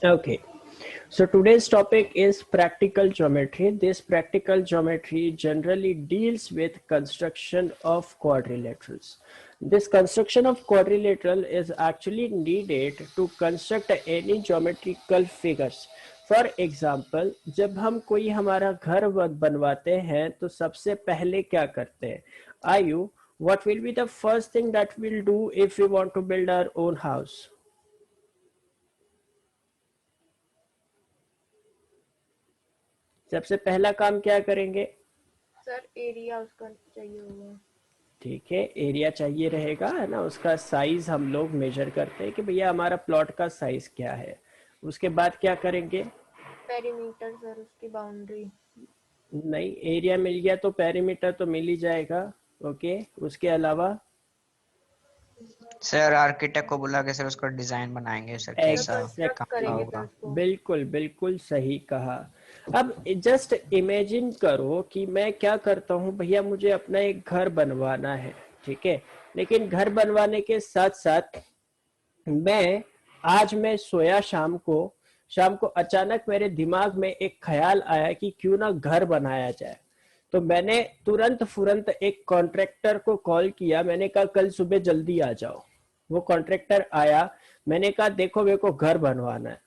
Okay. So today's topic is practical geometry. This practical geometry generally deals with construction of quadrilaterals. This construction of quadrilateral is actually needed to construct any geometrical figures. For example, जब हम कोई हमारा घर बनवाते हैं तो सबसे पहले क्या करते हैं? आयु, what will be the first thing that we'll do if we want to build our own house? सबसे पहला काम क्या करेंगे? सर एरिया उसका चाहिए होगा। ठीक है, एरिया चाहिए रहेगा, है ना। उसका साइज हम लोग मेजर करते हैं कि भैया हमारा प्लॉट का साइज क्या है। उसके बाद क्या करेंगे? पेरीमीटर सर, उसकी बाउंड्री। नहीं, एरिया मिल गया तो पेरीमीटर तो मिल ही जाएगा। ओके, उसके अलावा सर आर्किटेक्ट को बुला के सर उसका डिजाइन बनाएंगे सर, कैसा कहाँ होगा। बिल्कुल बिल्कुल सही कहा। अब जस्ट इमेजिन करो कि मैं क्या करता हूँ भैया, मुझे अपना एक घर बनवाना है, ठीक है। लेकिन घर बनवाने के साथ साथ मैं सोया शाम को अचानक मेरे दिमाग में एक ख्याल आया कि क्यों ना घर बनाया जाए। तो मैंने तुरंत फुरंत एक कॉन्ट्रैक्टर को कॉल किया। मैंने कहा कल सुबह जल्दी आ जाओ। वो कॉन्ट्रैक्टर आया। मैंने कहा देखो मेरे को घर बनवाना है।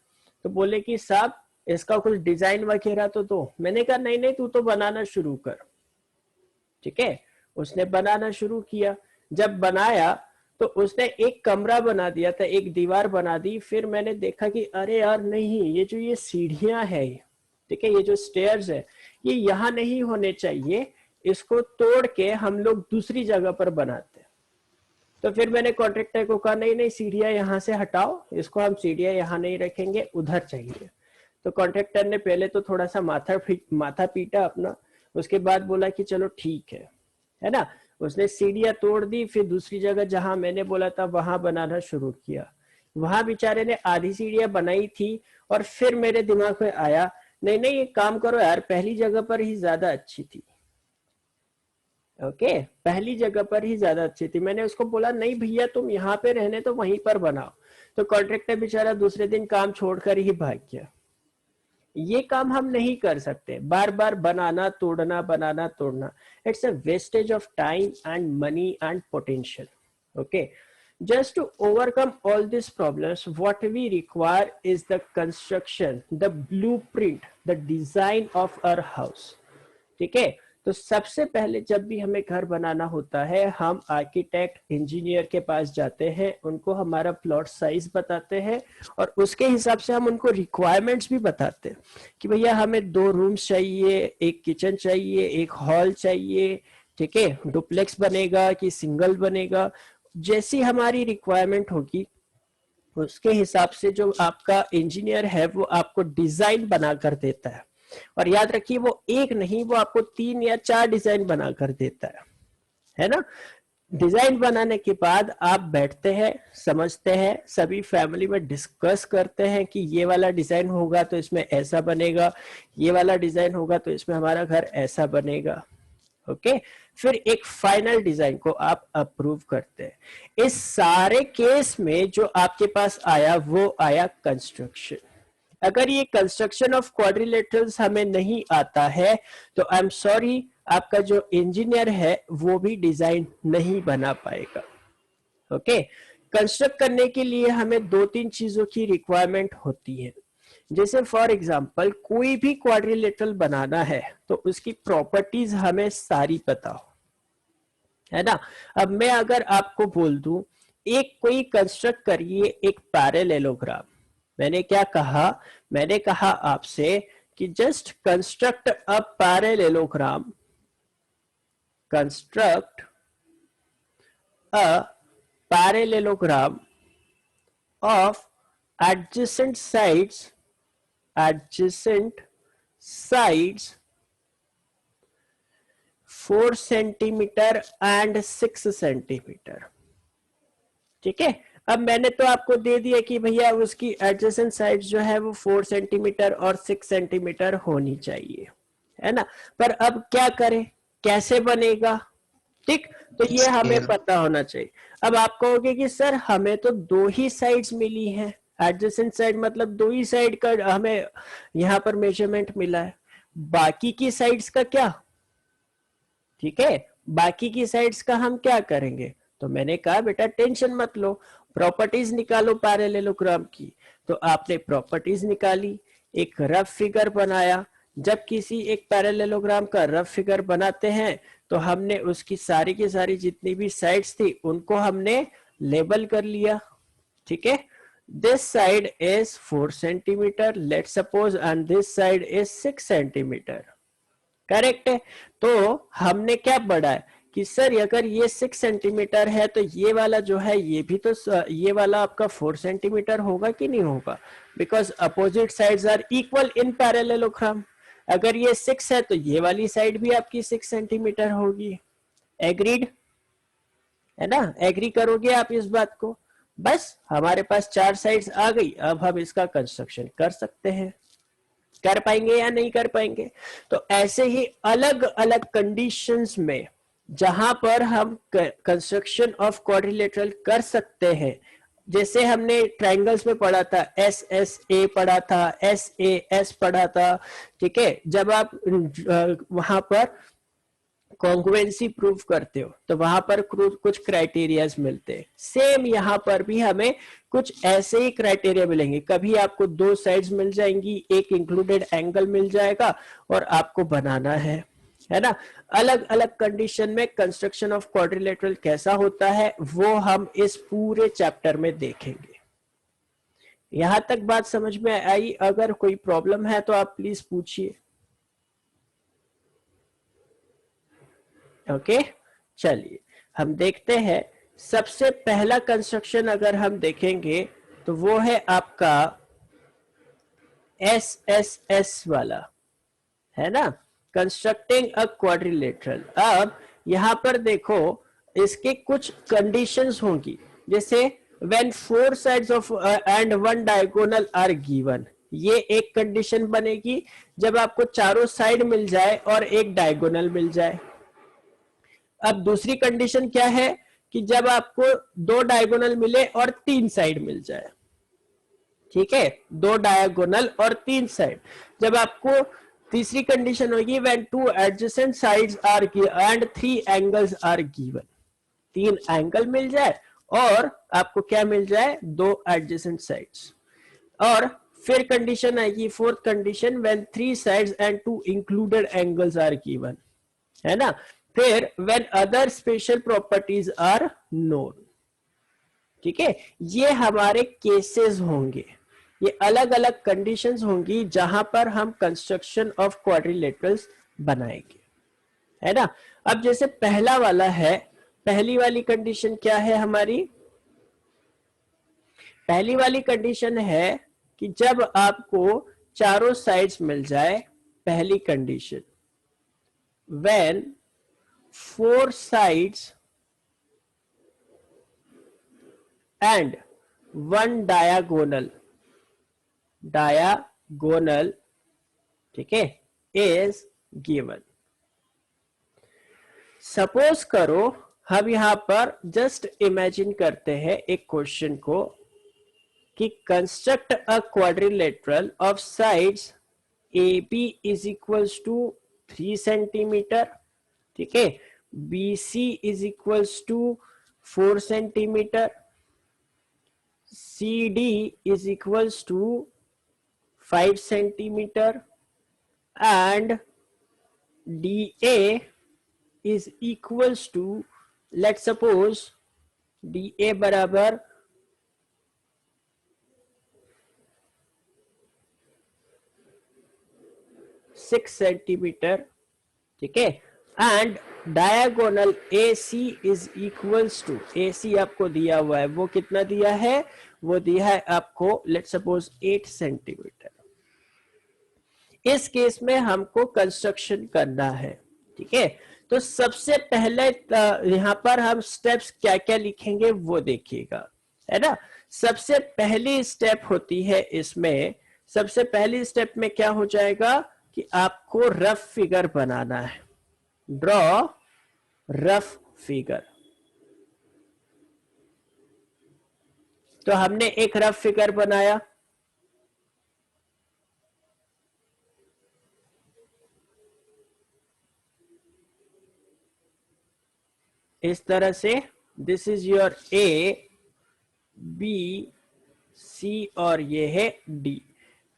तो बोले कि साहब इसका कुछ डिजाइन वगैरह तो दो। मैंने कहा नहीं नहीं, तू तो बनाना शुरू कर। ठीक है, उसने बनाना शुरू किया। जब बनाया तो उसने एक कमरा बना दिया था, एक दीवार बना दी। फिर मैंने देखा कि अरे यार नहीं, ये सीढ़ियां है, ठीक है, ये जो स्टेयर्स है ये यहाँ नहीं होने चाहिए, इसको तोड़ के हम लोग दूसरी जगह पर बनाते हैं। तो फिर मैंने कॉन्ट्रैक्टर को कहा नहीं नहीं, सीढ़ियां यहाँ से हटाओ, इसको हम सीढ़ियां यहाँ नहीं रखेंगे, उधर चाहिए। तो कॉन्ट्रैक्टर ने पहले तो थोड़ा सा माथा पीटा अपना। उसके बाद बोला कि चलो ठीक है ना। उसने सीढ़ियां तोड़ दी, फिर दूसरी जगह जहां मैंने बोला था वहां बनाना शुरू किया। वहां बेचारे ने आधी सीढ़ियां बनाई थी। और फिर मेरे दिमाग में आया नहीं नहीं, एक काम करो यार, पहली जगह पर ही ज्यादा अच्छी थी। ओके, पहली जगह पर ही ज्यादा अच्छी थी। मैंने उसको बोला नहीं भैया तुम यहाँ पे रहने तो वहीं पर बनाओ। तो कॉन्ट्रैक्टर बेचारा दूसरे दिन काम छोड़कर ही भाग गया। ये काम हम नहीं कर सकते, बार बार बनाना तोड़ना। It's a wastage of time and money and potential. Okay, just to overcome all these problems, what we require is the construction, the blueprint, the design of our house. ठीक है, तो सबसे पहले जब भी हमें घर बनाना होता है हम आर्किटेक्ट इंजीनियर के पास जाते हैं, उनको हमारा प्लॉट साइज बताते हैं और उसके हिसाब से हम उनको रिक्वायरमेंट्स भी बताते हैं कि भैया हमें 2 रूम्स चाहिए, एक किचन चाहिए, एक हॉल चाहिए, ठीक है, डुप्लेक्स बनेगा कि सिंगल बनेगा। जैसी हमारी रिक्वायरमेंट होगी उसके हिसाब से जो आपका इंजीनियर है वो आपको डिजाइन बना कर देता है। और याद रखिए वो एक नहीं, वो आपको 3 या 4 डिजाइन बना कर देता है ना। डिजाइन बनाने के बाद आप बैठते हैं, समझते हैं, सभी फैमिली में डिस्कस करते हैं कि ये वाला डिजाइन होगा तो इसमें ऐसा बनेगा, ये वाला डिजाइन होगा तो इसमें हमारा घर ऐसा बनेगा। ओके, फिर एक फाइनल डिजाइन को आप अप्रूव करते हैं। इस सारे केस में जो आपके पास आया वो आया कंस्ट्रक्शन। अगर ये कंस्ट्रक्शन ऑफ क्वाड्रिलेटरल्स हमें नहीं आता है तो आई एम सॉरी, आपका जो इंजीनियर है वो भी डिजाइन नहीं बना पाएगा। ओके, कंस्ट्रक्ट करने के लिए हमें 2-3 चीजों की रिक्वायरमेंट होती है। जैसे फॉर एग्जांपल कोई भी क्वाड्रिलेटरल बनाना है तो उसकी प्रॉपर्टीज हमें सारी पता हो, है ना। अब मैं अगर आपको बोल दूं एक कोई कंस्ट्रक्ट करिए एक पैरेललोग्राम, मैंने क्या कहा? मैंने कहा आपसे कि just construct a parallelogram, construct a parallelogram of adjacent sides 4 centimetre and 6 centimetre. ठीक है, अब मैंने तो आपको दे दिया कि भैया उसकी एडजेसेंट साइड्स जो है वो 4 सेंटीमीटर और 6 सेंटीमीटर होनी चाहिए, है ना। पर अब क्या करें, कैसे बनेगा? ठीक, तो ये हमें पता होना चाहिए। अब आप कहोगे कि सर हमें तो 2 ही साइड्स मिली हैं, एडजेसेंट साइड मतलब दो ही साइड का हमें यहाँ पर मेजरमेंट मिला है, बाकी की साइड्स का क्या? ठीक है, बाकी की साइड्स का हम क्या करेंगे? तो मैंने कहा बेटा टेंशन मत लो, प्रॉपर्टीज निकालो पैरेललोग्राम की। तो आपने प्रॉपर्टीज निकाली, एक रफ फिगर बनाया। जब किसी एक पैरेललोग्राम का रफ फिगर बनाते हैं तो हमने उसकी सारी की सारी जितनी भी साइड्स थी उनको हमने लेबल कर लिया। ठीक है, this side is 4 centimeter, let's suppose, and this side is 6 centimeter. Correct है। तो हमने क्या पढ़ा है कि सर अगर ये 6 सेंटीमीटर है तो ये वाला जो है ये भी तो ये वाला आपका 4 सेंटीमीटर होगा कि नहीं होगा, because opposite sides are equal in parallelogram. अगर ये 6 है तो ये वाली साइड भी आपकी 6 सेंटीमीटर होगी। एग्रीड है ना? एग्री करोगे आप इस बात को? बस हमारे पास 4 साइड्स आ गई, अब हम इसका कंस्ट्रक्शन कर सकते हैं। कर पाएंगे या नहीं कर पाएंगे? तो ऐसे ही अलग अलग कंडीशंस में जहां पर हम कंस्ट्रक्शन ऑफ क्वाड्रिलेटरल कर सकते हैं, जैसे हमने ट्रायंगल्स में पढ़ा था, एस एस ए पढ़ा था, एस ए एस पढ़ा था। ठीक है, जब आप वहां पर कॉन्ग्रुएंसी प्रूव करते हो तो वहां पर कुछ क्राइटेरियाज मिलते हैं। सेम यहाँ पर भी हमें कुछ ऐसे ही क्राइटेरिया मिलेंगे। कभी आपको 2 साइड्स मिल जाएंगी, एक इंक्लूडेड एंगल मिल जाएगा और आपको बनाना है ना? अलग अलग कंडीशन में कंस्ट्रक्शन ऑफ क्वाड्रिलेटरल कैसा होता है वो हम इस पूरे चैप्टर में देखेंगे। यहां तक बात समझ में आई? अगर कोई प्रॉब्लम है तो आप प्लीज पूछिए। ओके, चलिए हम देखते हैं। सबसे पहला कंस्ट्रक्शन अगर हम देखेंगे तो वो है आपका एस वाला, है ना? Constructing a quadrilateral. अब यहां पर देखो, इसके कुछ कंडीशंस होंगी, जैसे when 4 sides of and 1 diagonal are given. ये एक कंडीशन बनेगी जब आपको चारों साइड मिल जाए और एक डायगोनल मिल जाए। अब दूसरी कंडीशन क्या है कि जब आपको 2 डायगोनल मिले और 3 साइड मिल जाए। ठीक है, 2 डायगोनल और 3 साइड। जब आपको तीसरी कंडीशन होगी when 2 adjacent sides are and 3 angles are given. 3 angle मिल जाए और आपको क्या मिल जाए? 2 एडजेसेंट साइड्स। और फिर कंडीशन आएगी, fourth condition, when 3 sides and 2 included angles are given, है ना? फिर when other special properties are known। ठीक है, ये हमारे केसेस होंगे, ये अलग अलग कंडीशंस होंगी जहां पर हम कंस्ट्रक्शन ऑफ क्वाड्रिलेटरल्स बनाएंगे, है ना? अब जैसे पहला वाला है, पहली वाली कंडीशन क्या है हमारी? पहली वाली कंडीशन है कि जब आपको चारों साइड्स मिल जाए, पहली condition, when 4 sides and 1 diagonal, ठीक है, is given। सपोज करो, हम यहां पर जस्ट इमेजिन करते हैं एक क्वेश्चन को कि construct a quadrilateral of sides AB is equals to 3 centimetre, ठीक है, BC is equals to 4 centimetre, CD is equals to 5 centimetre and DA is equals to, let's suppose DA बराबर 6 centimetre, ठीक है, and diagonal AC is equals to, AC आपको दिया हुआ है, वो कितना दिया है? वो दिया है आपको लेट्स सपोज 8 सेंटीमीटर। इस केस में हमको कंस्ट्रक्शन करना है, ठीक है। तो सबसे पहले यहां पर हम स्टेप्स क्या क्या लिखेंगे वो देखिएगा, है ना। सबसे पहली स्टेप होती है इसमें, सबसे पहली स्टेप में क्या हो जाएगा कि आपको रफ फिगर बनाना है, ड्रॉ रफ फिगर। तो हमने एक रफ फिगर बनाया, इस तरह से। This is your A, B, C और ये है डी,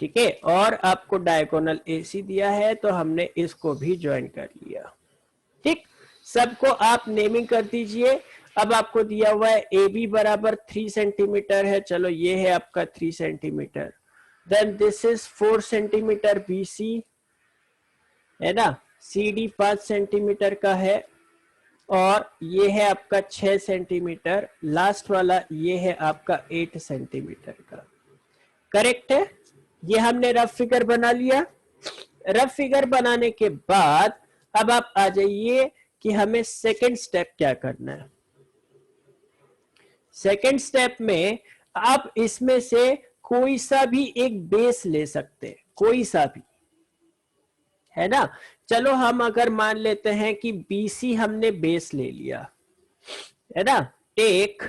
ठीक है। और आपको डायगोनल एसी दिया है तो हमने इसको भी ज्वाइन कर लिया, ठीक। सबको आप नेमिंग कर दीजिए। अब आपको दिया हुआ है ए बी बराबर 3 सेंटीमीटर है, चलो ये है आपका 3 centimetre. Then this is 4 centimetre B C, है ना। सी डी 5 सेंटीमीटर का है, और ये है आपका 6 सेंटीमीटर। लास्ट वाला ये है आपका 8 सेंटीमीटर का। करेक्ट है। ये हमने रफ फिगर बना लिया। रफ फिगर बनाने के बाद अब आप आ जाइए कि हमें सेकंड स्टेप क्या करना है। सेकंड स्टेप में आप इसमें से कोई सा भी एक बेस ले सकते हैं, कोई सा भी, है ना। चलो हम अगर मान लेते हैं कि बीसी हमने बेस ले लिया, है ना। टेक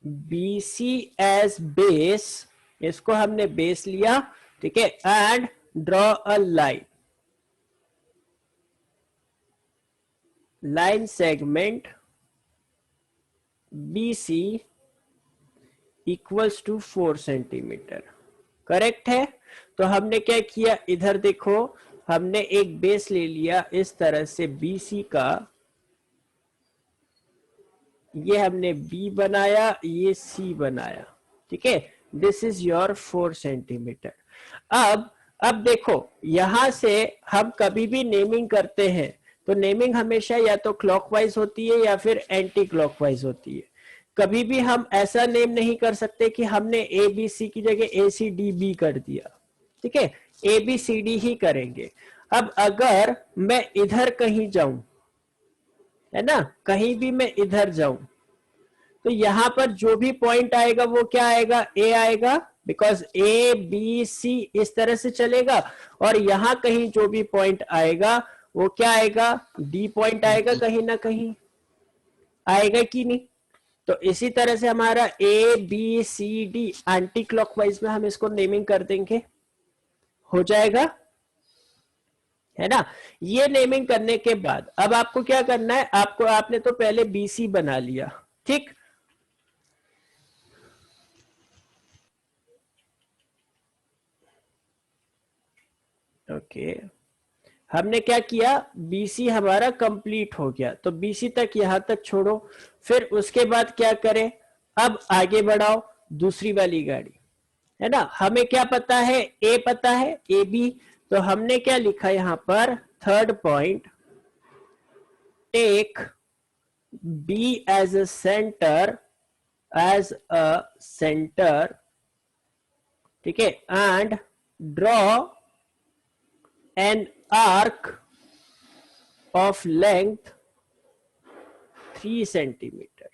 बीसी एज बेस, इसको हमने बेस लिया, ठीक है। And draw a line segment BC equals to 4 centimetre. Correct है। तो हमने क्या किया, इधर देखो, हमने एक बेस ले लिया इस तरह से BC का, ये हमने B बनाया, ये C बनाया, ठीक है। This is your 4 centimetre. अब देखो, यहां से हम कभी भी नेमिंग करते हैं तो नेमिंग हमेशा या तो क्लॉकवाइज होती है या फिर एंटी क्लॉकवाइज होती है। कभी भी हम ऐसा नेम नहीं कर सकते कि हमने ए बी सी की जगह ए सी डी बी कर दिया, ठीक है। ए बी सी डी ही करेंगे। अब अगर मैं इधर कहीं जाऊं, है ना, कहीं भी मैं इधर जाऊं, तो यहां पर जो भी पॉइंट आएगा वो क्या आएगा, ए आएगा, बिकॉज ए बी सी इस तरह से चलेगा। और यहां कहीं जो भी पॉइंट आएगा वो क्या आएगा, डी पॉइंट आएगा, कहीं ना कहीं आएगा कि नहीं। तो इसी तरह से हमारा A B C D anti clockwise में हम इसको नेमिंग कर देंगे, हो जाएगा, है ना। ये नेमिंग करने के बाद अब आपको क्या करना है, आपने तो पहले बीसी बना लिया, ठीक। ओके, हमने क्या किया, BC हमारा कंप्लीट हो गया, तो BC तक यहां तक छोड़ो। फिर उसके बाद क्या करें, अब आगे बढ़ाओ दूसरी वाली गाड़ी, है ना। हमें क्या पता है, A पता है, AB। तो हमने क्या लिखा यहां पर, third point, take B as a centre, ठीक है, and draw an arc of length 3 centimetre.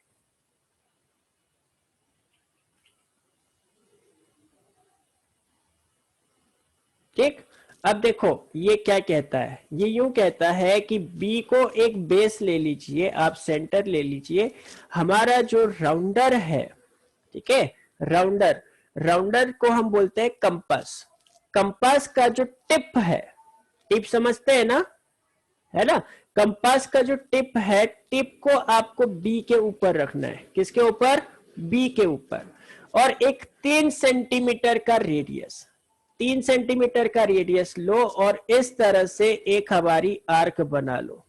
ठीक। अब देखो ये क्या कहता है, ये यूं कहता है कि B को एक बेस ले लीजिए, आप सेंटर ले लीजिए। हमारा जो राउंडर है, ठीक है, राउंडर को हम बोलते हैं कंपास। कंपास का जो टिप है, टिप समझते हैं ना, है ना। कंपास का जो टिप है, टिप को आपको बी के ऊपर रखना है। किसके ऊपर, बी के ऊपर। और एक 3 सेंटीमीटर का रेडियस, 3 सेंटीमीटर का रेडियस लो और इस तरह से एक हमारी आर्क बना लो।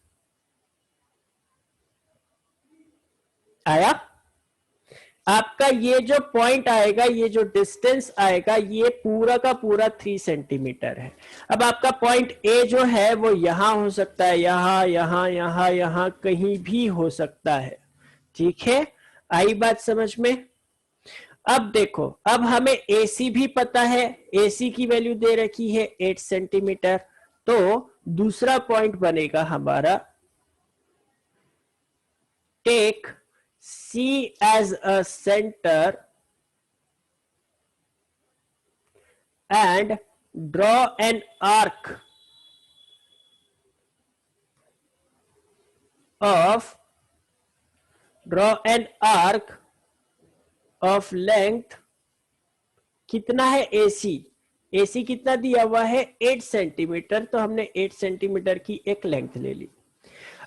आया, आपका ये जो पॉइंट आएगा, ये जो डिस्टेंस आएगा, ये पूरा का पूरा 3 सेंटीमीटर है। अब आपका पॉइंट ए जो है वो यहां हो सकता है, यहां कहीं भी हो सकता है, ठीक है। आई बात समझ में। अब देखो, अब हमें AC भी पता है, AC की वैल्यू दे रखी है 8 सेंटीमीटर। तो दूसरा पॉइंट बनेगा हमारा, take C as a center and draw an arc of of length कितना है AC, AC कितना दिया हुआ है 8 सेंटीमीटर, तो हमने 8 सेंटीमीटर की एक लेंथ ले ली।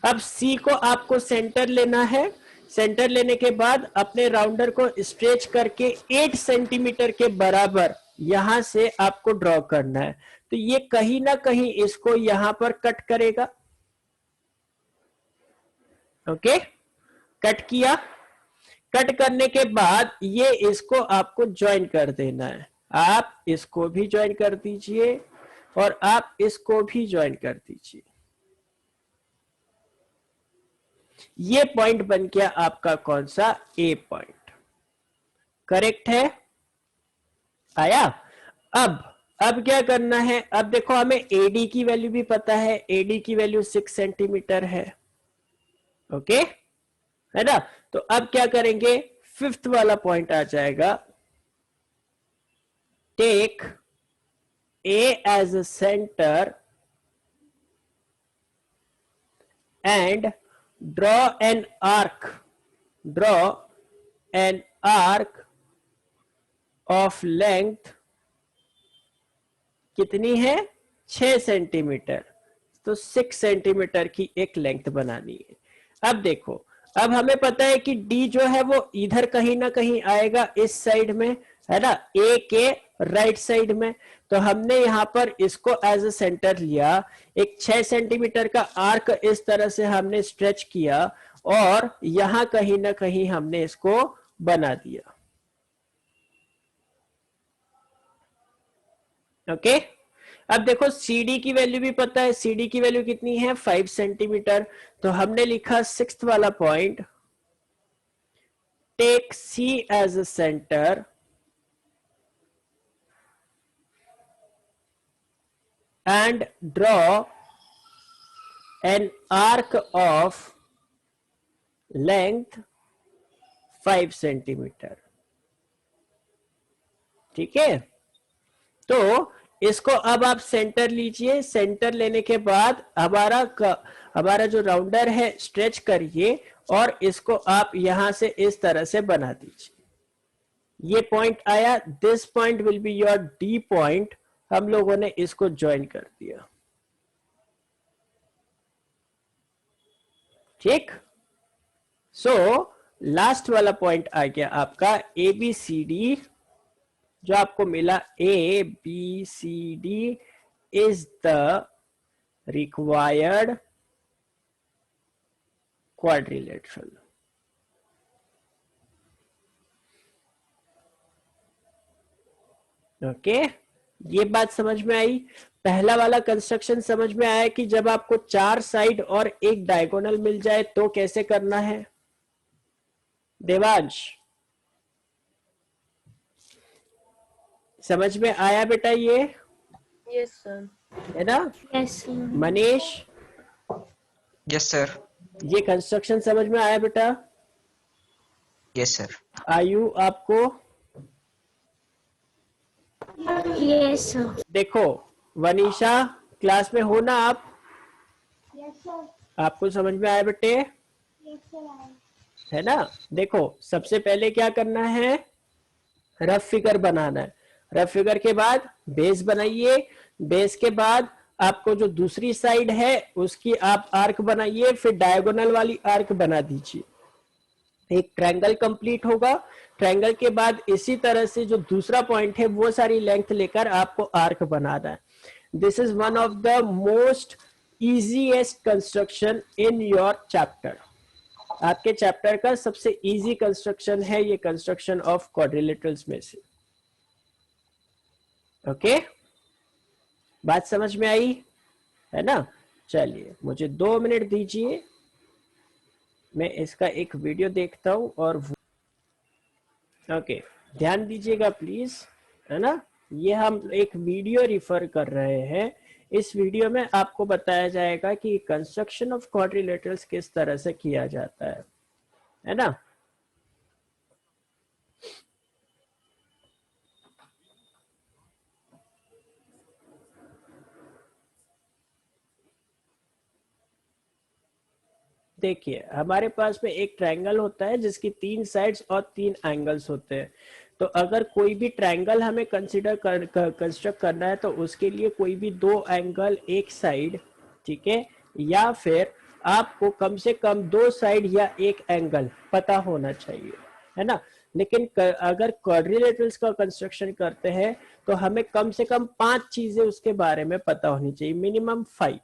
अब C को आपको सेंटर लेना है, सेंटर लेने के बाद अपने राउंडर को स्ट्रेच करके 8 सेंटीमीटर के बराबर यहां से आपको ड्रॉ करना है। तो ये कहीं ना कहीं इसको यहां पर कट करेगा। ओके, कट किया, कट करने के बाद ये इसको आपको ज्वाइन कर देना है। आप इसको भी ज्वाइन कर दीजिए और आप इसको भी ज्वाइन कर दीजिए। ये पॉइंट बन गया आपका कौन सा, A पॉइंट। करेक्ट है, आया। अब क्या करना है, अब देखो हमें AD की वैल्यू भी पता है, AD की वैल्यू 6 सेंटीमीटर है। ओके, है ना। तो अब क्या करेंगे, फिफ्थ वाला पॉइंट आ जाएगा, take A as a center and draw an arc of length कितनी है 6 सेंटीमीटर, तो 6 सेंटीमीटर की एक लेंथ बनानी है। अब देखो, अब हमें पता है कि D जो है वो इधर कहीं ना कहीं आएगा, इस साइड में, है ना, A के राइट साइड में। तो हमने यहाँ पर इसको एज अ सेंटर लिया, एक 6 सेंटीमीटर का आर्क इस तरह से हमने स्ट्रेच किया और यहां कहीं ना कहीं हमने इसको बना दिया। ओके, अब देखो CD की वैल्यू भी पता है, CD की वैल्यू कितनी है 5 सेंटीमीटर। तो हमने लिखा सिक्स्थ वाला point, take C as a centre and draw an arc of length 5 centimetre. ठीक है, तो इसको अब आप सेंटर लीजिए, सेंटर लेने के बाद हमारा जो राउंडर है स्ट्रेच करिए और इसको आप यहां से इस तरह से बना दीजिए। ये पॉइंट आया, this point will be your D point. हम लोगों ने इसको ज्वाइन कर दिया। ठीक, सो लास्ट वाला पॉइंट आ गया आपका ABCD, जो आपको मिला ABCD is the required quadrilateral। Okay, ये बात समझ में आई। पहला वाला कंस्ट्रक्शन समझ में आया कि जब आपको 4 साइड और एक डायगोनल मिल जाए तो कैसे करना है। देवांश, समझ में आया बेटा ये? Yes sir. है ना? Yes Manish, yes sir. ये कंस्ट्रक्शन समझ में आया बेटा? Yes sir. आयु आपको? Yes sir. देखो वनीशा, क्लास में हो ना आप? Yes sir. आपको समझ में आया बेटे? Yes sir. है ना। देखो सबसे पहले क्या करना है, रफ फिगर बनाना है। रफ फिगर के बाद बेस बनाइए, बेस के बाद आपको जो दूसरी साइड है उसकी आप आर्क बनाइए, फिर डायगोनल वाली आर्क बना दीजिए। एक ट्रायंगल कंप्लीट होगा। ट्रायंगल के बाद इसी तरह से जो दूसरा पॉइंट है वो सारी लेंथ लेकर आपको आर्क बनाना है। This is one of the most easiest construction in your chapter. आपके चैप्टर का सबसे इजी कंस्ट्रक्शन है ये कंस्ट्रक्शन ऑफ क्वाड्रिलेटरल्स में से। ओके, बात समझ में आई है ना। चलिए मुझे 2 मिनट दीजिए, मैं इसका एक वीडियो देखता हूं और ओके ध्यान दीजिएगा प्लीज, है ना। ये हम एक वीडियो रिफर कर रहे हैं। इस वीडियो में आपको बताया जाएगा कि कंस्ट्रक्शन ऑफ क्वाड्रिलेटरल्स किस तरह से किया जाता है ना। देखिए हमारे पास में एक ट्रायंगल होता है जिसकी 3 साइड्स और 3 एंगल्स होते हैं। तो अगर कोई भी ट्रायंगल हमें कंस्ट्रक्ट करना है तो उसके लिए कोई भी 2 एंगल एक साइड, ठीक है, या फिर आपको कम से कम 2 साइड या एक एंगल पता होना चाहिए, है ना। लेकिन अगर क्वाड्रिलेटरल्स का कंस्ट्रक्शन करते हैं तो हमें कम से कम 5 चीजें उसके बारे में पता होनी चाहिए, मिनिमम 5,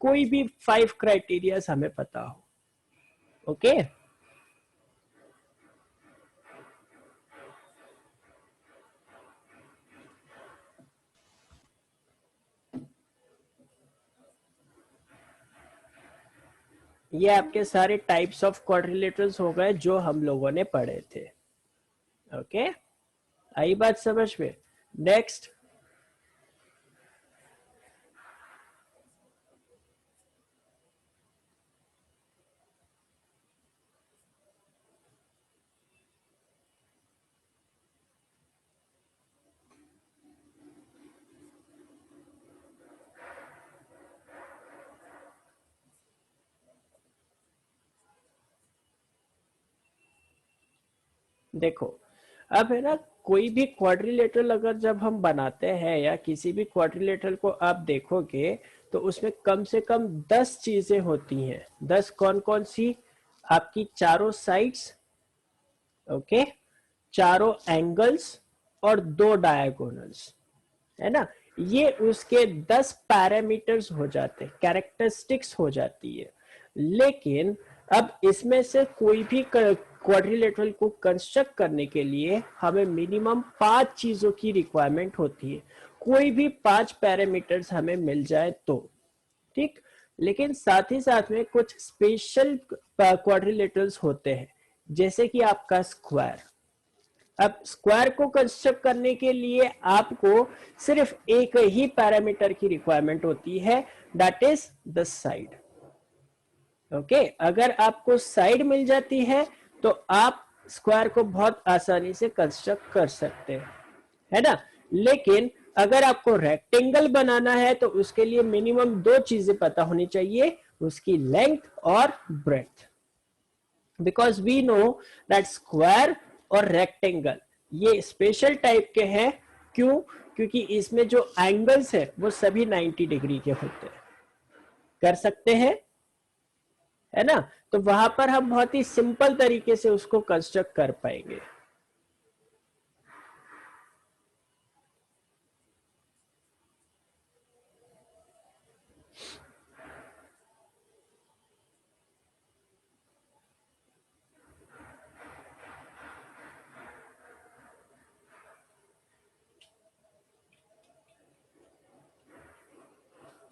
कोई भी 5 क्राइटेरियाज हमें पता हो। ओके ये आपके सारे टाइप्स ऑफ क्वाड्रिलेटरल्स हो गए जो हम लोगों ने पढ़े थे। ओके आई बात समझ में। नेक्स्ट, देखो अब है ना, कोई भी क्वाड्रिलेटरल अगर जब हम बनाते हैं या किसी भी क्वाड्रिलेटरल को आप देखोगे तो उसमें कम से कम 10 चीजें होती हैं। 10 कौन कौन सी? आपकी चारों साइड्स, ओके, चारों एंगल्स और 2 डायगोनल्स, है ना। ये उसके 10 पैरामीटर्स हो जाते हैं, कैरेक्टरिस्टिक्स हो जाती है। लेकिन अब इसमें से कोई भी क्वाड्रिलेटरल को कंस्ट्रक्ट करने के लिए हमें मिनिमम 5 चीजों की रिक्वायरमेंट होती है। कोई भी 5 पैरामीटर्स हमें मिल जाए तो ठीक। लेकिन साथ ही साथ में कुछ स्पेशल क्वाड्रिलेटरल्स होते हैं, जैसे कि आपका स्क्वायर। अब स्क्वायर को कंस्ट्रक्ट करने के लिए आपको सिर्फ एक ही पैरामीटर की रिक्वायरमेंट होती है, that is the side. Okay, अगर आपको साइड मिल जाती है तो आप स्क्वायर को बहुत आसानी से कंस्ट्रक्ट कर सकते हैं, है ना। लेकिन अगर आपको रेक्टेंगल बनाना है तो उसके लिए मिनिमम 2 चीजें पता होनी चाहिए, उसकी लेंथ और breadth. Because we know that square और रेक्टेंगल ये स्पेशल टाइप के हैं। क्यों? क्योंकि इसमें जो एंगल्स है वो सभी 90 डिग्री के होते हैं, कर सकते हैं, है ना। तो वहां पर हम बहुत ही सिंपल तरीके से उसको कंस्ट्रक्ट कर पाएंगे।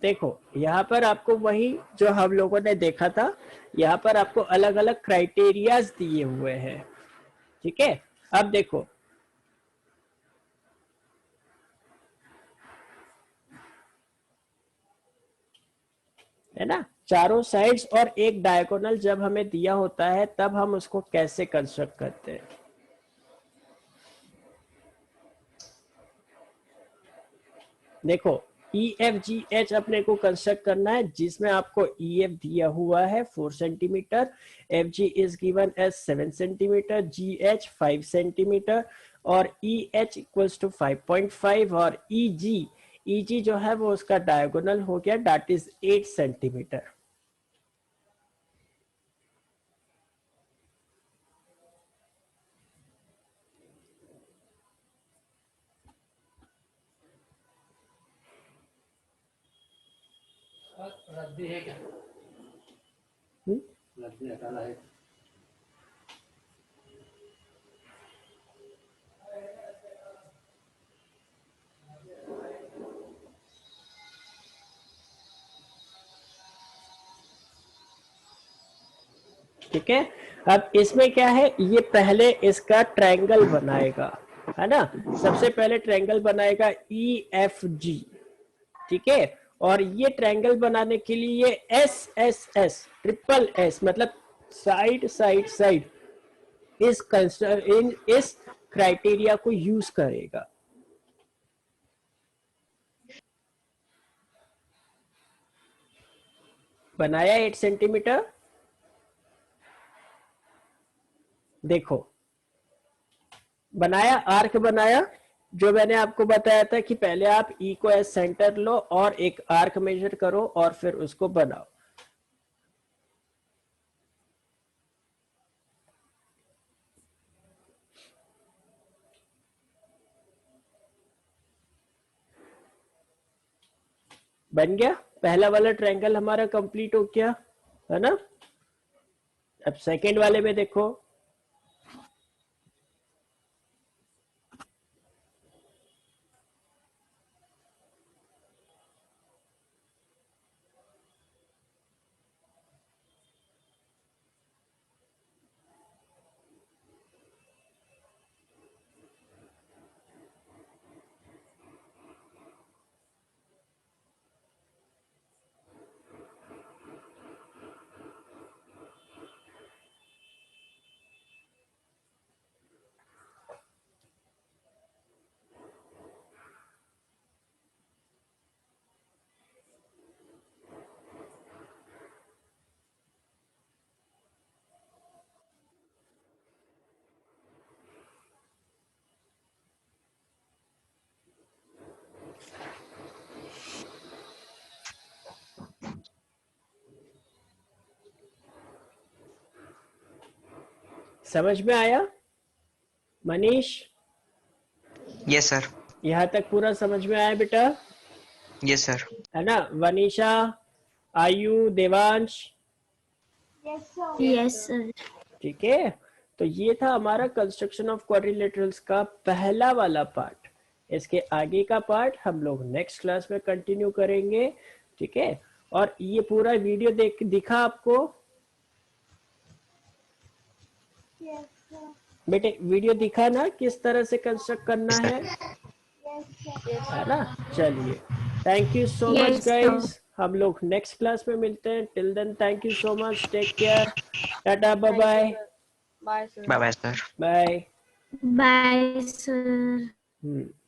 देखो यहाँ पर आपको वही जो हम लोगों ने देखा था, यहाँ पर आपको अलग अलग क्राइटेरियाज दिए हुए हैं, ठीक है। अब देखो है ना, चारों साइड्स और एक डायगोनल जब हमें दिया होता है तब हम उसको कैसे कंस्ट्रक्ट करते हैं। देखो EFGH अपने को कंस्ट्रक्ट करना है, जिसमें आपको EF दिया हुआ है 4 centimetre, FG is given as 7 centimetre, GH 5 centimetre और EH इक्वल्स टू 5.5 और EG जो है वो उसका डायगोनल हो गया, दैट इज 8 सेंटीमीटर। रद्दी है क्या? रद्दी हटाना है। ठीक है। अब इसमें क्या है, ये पहले इसका ट्रायंगल बनाएगा, है ना। सबसे पहले ट्रायंगल बनाएगा EFG, ठीक है। और ये ट्रायंगल बनाने के लिए SSS ट्रिपल S मतलब साइड साइड साइड इस क्राइटेरिया को यूज करेगा। बनाया 8 सेंटीमीटर, देखो, बनाया, आर्क बनाया, जो मैंने आपको बताया था कि पहले आप ई को एज सेंटर लो और एक आर्क मेजर करो और फिर उसको बनाओ। बन गया, पहला वाला ट्रायंगल हमारा कंप्लीट हो गया है ना। अब सेकंड वाले में देखो, समझ में आया मनीष? Yes sir. यहाँ तक पूरा समझ में आया बेटा? Yes sir. है ना? वनीशा, आयु, Devansh? Yes, sir. Yes, Yes, sir. ठीक है, तो ये था हमारा कंस्ट्रक्शन ऑफ क्वाड्रिलेटरल्स का पहला वाला पार्ट। इसके आगे का पार्ट हम लोग नेक्स्ट क्लास में कंटिन्यू करेंगे, ठीक है। और ये पूरा वीडियो दिखा आपको sir. बेटे? वीडियो दिखा ना किस तरह से कंस्ट्रक्ट करना है? Yes, sir. है ना? चलिए, thank you so Yes, much sir. Guys, हम लोग नेक्स्ट क्लास में मिलते हैं। Till then thank you so much, take care, tata, bye bye. Bye, sir. Bye bye sir. Bye. Bye, sir.